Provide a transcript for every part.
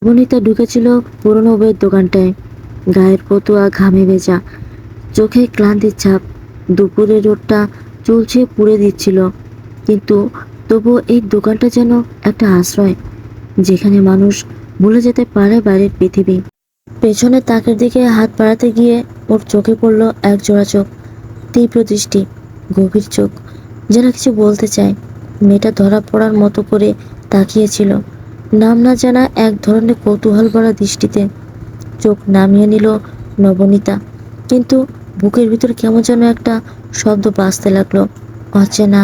বনিতা ঢুকেছিল পুরনো বইয়ের দোকানটায়। গায়ের পতুয়া ঘামে ভেজা, চোখে ক্লান্তির ছাপ। দুপুরের রোদটা চুল ছুঁয়ে পুড়ে দিচ্ছিল, কিন্তু তবুও এই দোকানটা যেন একটা আশ্রয়, যেখানে মানুষ ভুলে যেতে পারে বাইরের পৃথিবী। পেছনে তাকের দিকে হাত বাড়াতে গিয়ে ওর চোখে পড়ল এক জোড়া চোখ, তীব্র দৃষ্টি, গভীর চোখ, যেন কিছু বলতে চায়। মেয়েটা ধরা পড়ার মতো করে তাকিয়েছিল, নাম না জানা এক ধরনের কৌতূহল ভরা দৃষ্টিতে। চোখ নামিয়ে নিল নবনীতা, কিন্তু বুকের ভিতর কেমন যেন একটা শব্দ বাজতে লাগলো, অচেনা,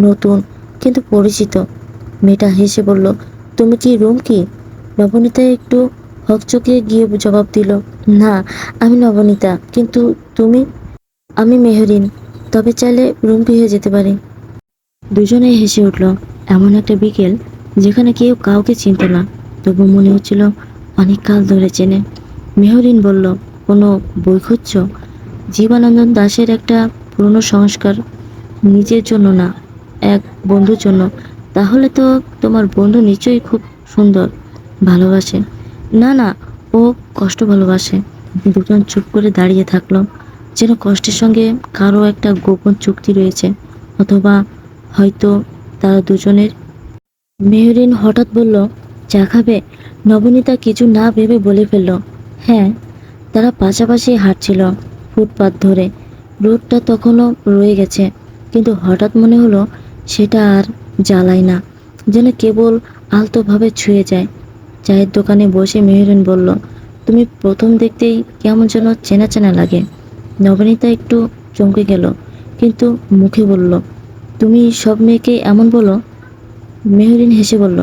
নতুন, কিন্তু পরিচিত। মেয়েটা হেসে বলল, তুমি কি রুমকি? নবনীতা একটু হকচকিয়ে গিয়ে জবাব দিল, না, আমি নবনীতা, কিন্তু তুমি? আমি মেহরিন, তবে চাইলে রুমকি হয়ে যেতে পারি। দুজনেই হেসে উঠল। এমন একটা বিকেল যেখানে কেউ কাউকে চিনত না, তবু মনে হচ্ছিল অনেক কাল ধরে চেনে। মেহরিন বলল, কোনো বই খুঁজছ? জীবনানন্দ দাশের একটা পুরনো সংস্কার। নিজের জন্য না, এক বন্ধুর জন্য। তাহলে তো তোমার বন্ধু নিশ্চয়ই খুব সুন্দর, ভালোবাসে। না না, ও কষ্ট ভালোবাসে। দুজন চুপ করে দাঁড়িয়ে থাকলো, যেন কষ্টের সঙ্গে কারো একটা গোপন চুক্তি রয়েছে, অথবা হয়তো তারা দুজনের। মেহরিন হঠাৎ বলল, চা খাবে? নবনীতা কিছু না ভেবে বলে ফেলল, হ্যাঁ। তারা পাশাপাশি হাঁটছিল, ফুটপাত ধরে। রোদটা তখনও রয়ে গেছে, কিন্তু হঠাৎ মনে হলো সেটা আর জ্বালায় না, যেন কেবল আলতোভাবে ছুঁয়ে যায়। চায়ের দোকানে বসে মেহরিন বলল, তুমি প্রথম দেখতেই কেমন যেন চেনা চেনা লাগে। নবনীতা একটু চমকে গেল, কিন্তু মুখে বলল, তুমি সব মেয়েকে এমন বলো? মেহরিন হেসে বলল,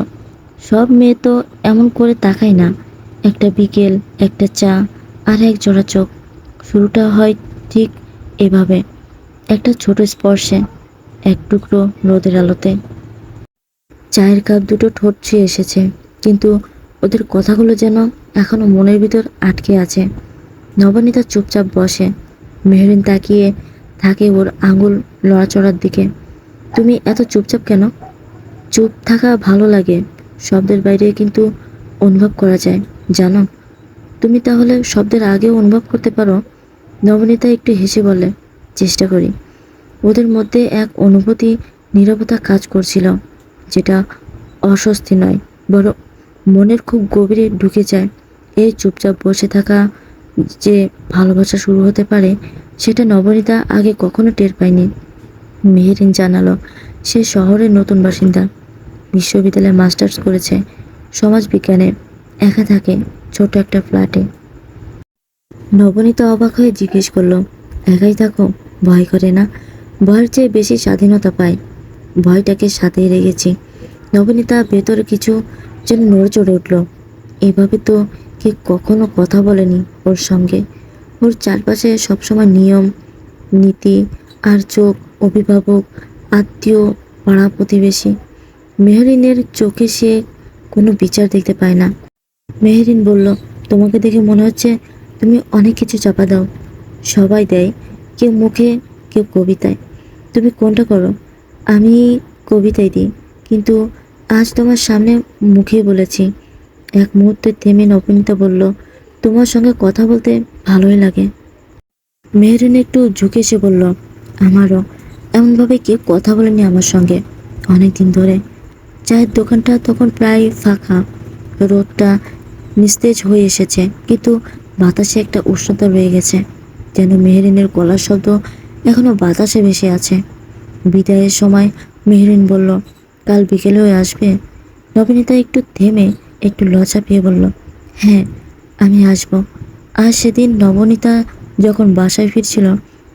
সব মেয়ে তো এমন করে তাকায় না। একটা বিকেল, একটা চা, আর এক জোড়া চোখ। শুরুটা হয় ঠিক এভাবে, একটা ছোট স্পর্শে, এক টুকরো রোদের আলোতে। চায়ের কাপ দুটো ঠোঁট ছুঁয়ে এসেছে, কিন্তু ওদের কথাগুলো যেন এখনো মনের ভিতর আটকে আছে। নবনীতা চুপচাপ বসে, মেহরিন তাকিয়ে থাকে ওর আঙুল লড়াচড়ার দিকে। তুমি এত চুপচাপ কেন? চুপ থাকা ভালো লাগে, শব্দের বাইরে কিন্তু অনুভব করা যায়, জানো? তুমি তাহলে শব্দের আগেও অনুভব করতে পারো? নবনীতা একটু হেসে বলে, চেষ্টা করি। ওদের মধ্যে এক অনুভূতি, নীরবতা কাজ করছিল, যেটা অস্বস্তি নয়, বরং মনের খুব গভীরে ঢুকে যায়। এই চুপচাপ বসে থাকা যে ভালোবাসা শুরু হতে পারে, সেটা নবনীতা আগে কখনো টের পায়নি। মেহেরিন জানালো, সে শহরের নতুন বাসিন্দা, বিশ্ববিদ্যালয়ে মাস্টার্স করেছে সমাজবিজ্ঞানে, একা থাকে ছোট একটা ফ্ল্যাটে। নবনীতা অবাক হয়ে জিজ্ঞেস করলো, একাই থাকো? ভয় করে না? ভয়ের চেয়ে বেশি স্বাধীনতা পায়। ভয়টাকে সাথেই রেখেছি। নবনীতা ভেতরে কিছু যেন নড়ে চড়ে উঠল। এভাবে তো কে কখনো কথা বলেনি ওর সঙ্গে। ওর চারপাশে সবসময় নিয়ম, নীতি, আর চোখ, অভিভাবক, আত্মীয়, পাড়া প্রতিবেশী। মেহরিনের চোখে সে কোনো বিচার দেখতে পায় না। মেহরিন বলল, তোমাকে দেখে মনে হচ্ছে তুমি অনেক কিছু চাপা দাও। সবাই দেয়, কেউ মুখে, কেউ কবিতায়। তুমি কোনটা করো? আমি কবিতায় দিই, কিন্তু আজ তোমার সামনে মুখে বলেছি। এক মুহূর্তে থেমে নবনীতা বলল, তোমার সঙ্গে কথা বলতে ভালোই লাগে। মেহরিন একটু ঝুঁকে এসে বলল, আমারও। এমনভাবে কেউ কথা বলেনি আমার সঙ্গে অনেক দিন ধরে। চায়ের দোকানটা তখন প্রায় ফাঁকা, রোদটা নিস্তেজ হয়ে এসেছে, কিন্তু বাতাসে একটা উষ্ণতা রয়ে গেছে, যেন মেহরিনের গলার শব্দ এখনো বাতাসে ভেসে আছে। বিদায়ের সময় মেহরিন বলল, কাল বিকেলেও আসবে? নবনীতা একটু থেমে একটু লজ্জা পেয়ে বলল, হ্যাঁ, আমি আসবো। আর সেদিন নবনীতা যখন বাসায় ফিরছিল,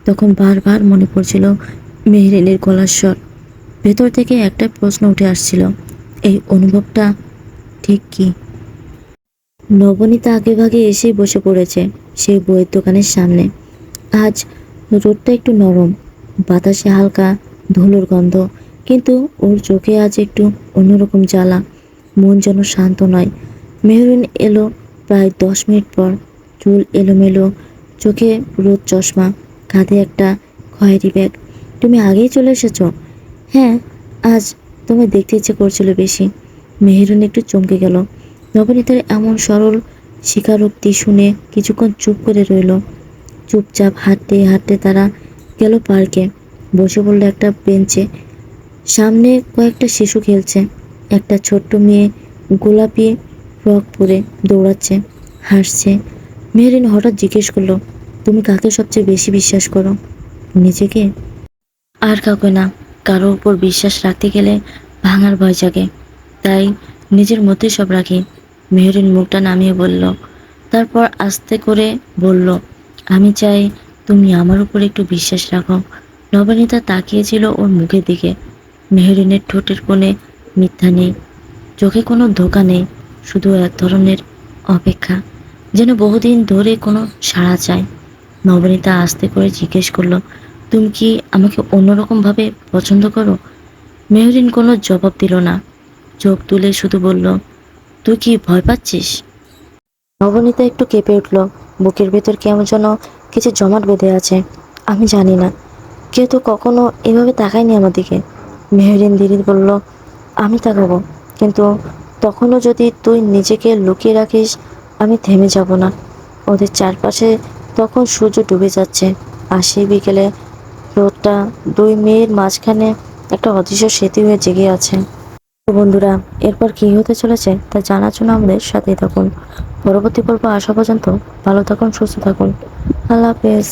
তখন বারবার মনে পড়ছিল মেহরিনের গলার স্বর। ভেতর থেকে একটা প্রশ্ন উঠে আসছিল, এই অনুভবটা ঠিক কি? নবনীতা আগেভাগে এসেই বসে পড়েছে সেই বইয়ের দোকানের সামনে। আজ রোদটা একটু নরম, বাতাসে হালকা ধুলোর গন্ধ, কিন্তু ওর চোখে আজ একটু অন্যরকম জ্বালা। মন যেন শান্ত নয়। মেহরিন এলো প্রায় 10 মিনিট পর, চুল এলোমেলো, চোখে রোদ চশমা, কাঁধে একটা খয়েরি ব্যাগ। তুমি আগেই চলে এসেছো? হ্যাঁ, আজ তোমায় দেখতে ইচ্ছে করছিল বেশি। মেহরিন একটু চমকে গেল। নবনীতার এমন সরল স্বীকারোক্তি শুনে কিছুক্ষণ চুপ করে রইল। চুপচাপ হাঁটতে হাঁটতে তারা গেল পার্কে। বসে পড়ল একটা বেঞ্চে। সামনে কয়েকটা শিশু খেলছে। একটা ছোট্ট মেয়ে গোলাপি ফ্রক পরে দৌড়াচ্ছে, হাসছে। মেহরিন হঠাৎ জিজ্ঞেস করলো, তুমি কাকে সবচেয়ে বেশি বিশ্বাস করো? নিজেকে? আর কাউকে না। কারোর উপর বিশ্বাস রাখতে গেলে ভাঙার ভয় জাগে, তাই নিজের মধ্যে সব রাখি। মেহরিন মুখটা নামিয়ে বলল, তারপর আস্তে করে বলল, আমি চাই তুমি আমার উপর একটু বিশ্বাস রাখো। নবনীতা তাকিয়েছিল ওর মুখের দিকে। মেহরিনের ঠোঁটের কোণে মিথ্যা নেই, চোখে কোনো ধোঁকা নেই, শুধু এক ধরনের অপেক্ষা, যেন বহুদিন ধরে কোনো সাড়া চায়। নবনীতা আস্তে করে জিজ্ঞেস করলো, তুমি কি আমাকে অন্যরকম ভাবে পছন্দ করো? মেহরিন কোনো জবাব দিল না, চোখ তুলে শুধু বলল, তুই কি ভয় পাচ্ছিস? নবনীতা একটু কেঁপে উঠল। বুকের ভেতর কেমন যেন কিছু জমাট বেঁধে আছে। আমি জানি না, কেউ তো কখনো এভাবে তাকায়নি আমার দিকে। মেহরিন ধীরে বলল, আমি তাকাবো, কিন্তু তখনও যদি তুই নিজেকে লুকিয়ে রাখিস, আমি থেমে যাব না। ওদের চারপাশে তখন সূর্য ডুবে যাচ্ছে, আর সেই বিকেলে রোদটা দুই মেয়ের মাঝখানে একটা অদৃশ্য সেতু হয়ে জেগে আছে। তো বন্ধুরা, এরপর কি হতে চলেছে তা জানার জন্য আমাদের সাথেই থাকুন। পরবর্তী পর্ব আসা পর্যন্ত ভালো থাকুন, সুস্থ থাকুন। আল্লাহ হাফেজ।